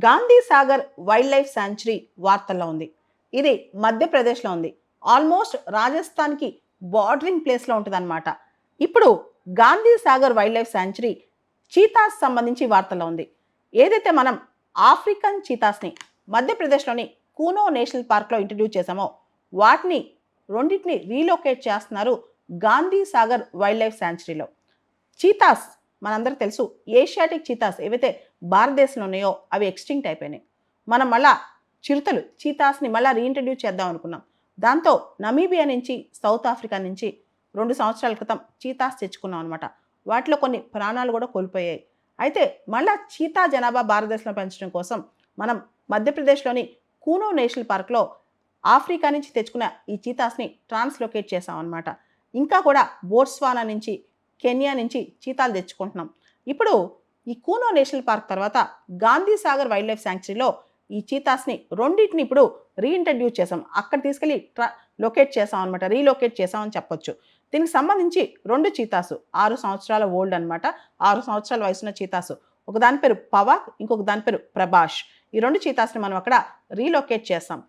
Gandhi Sagar wild life sanctuary వార్తల్లో ఉంది. ఇది మధ్యప్రదేశ్లో ఉంది. ఆల్మోస్ట్ రాజస్థాన్కి బార్డరింగ్ ప్లేస్లో ఉంటుందన్నమాట. ఇప్పుడు Gandhi Sagar wild life sanctuary cheetahs సంబంధించి వార్తల్లో ఉంది. ఏదైతే మనం ఆఫ్రికన్ చీతాస్ని మధ్యప్రదేశ్లోని కూనో నేషనల్ పార్క్లో ఇంట్రడ్యూస్ చేశామో వాటిని రెండింటిని రీలొకేట్ చేస్తున్నారు గాంధీ సాగర్ వైల్డ్ లైఫ్ శాంచురీలో. చీతాస్ మనందరికి తెలుసు, ఏషియాటిక్ చీతాస్ ఏవైతే భారతదేశంలో ఉన్నాయో అవి ఎక్స్టింక్ట్ అయిపోయినాయి. మనం మళ్ళా చిరుతలు చీతాస్ని మళ్ళీ రీఇంట్రడ్యూస్ చేద్దాం అనుకున్నాం. దాంతో నమీబియా నుంచి సౌత్ ఆఫ్రికా నుంచి 2 సంవత్సరాల క్రితం చీతాస్ తెచ్చుకున్నాం అనమాట. వాటిలో కొన్ని ప్రాణాలు కూడా కోల్పోయాయి. అయితే మళ్ళా చీతా జనాభా భారతదేశంలో పెంచడం కోసం మనం మధ్యప్రదేశ్లోని కూనో నేషనల్ పార్క్లో ఆఫ్రికా నుంచి తెచ్చుకున్న ఈ చీతాస్ని ట్రాన్స్లోకేట్ చేసాం అనమాట. ఇంకా కూడా బోట్స్వానా నుంచి, కెన్యా నుంచి చీతాలు తెచ్చుకుంటున్నాం. ఇప్పుడు ఈ కూనో నేషనల్ పార్క్ తర్వాత గాంధీ సాగర్ వైల్డ్ లైఫ్ శాంక్చురీలో ఈ చీతాస్ని రెండింటిని ఇప్పుడు రీఇంట్రడ్యూస్ చేసాం. అక్కడ తీసుకెళ్ళి లొకేట్ చేసాం అనమాట, రీలొకేట్ చేసామని చెప్పొచ్చు. దీనికి సంబంధించి 2 చీతాసు 6 సంవత్సరాల ఓల్డ్ అనమాట. 6 సంవత్సరాల వయసున్న చీతాసు. ఒక దాని పేరు పవాక్, ఇంకొక దాని పేరు ప్రభాష్. ఈ 2 చీతాస్ని మనం అక్కడ రీలొకేట్ చేస్తాం.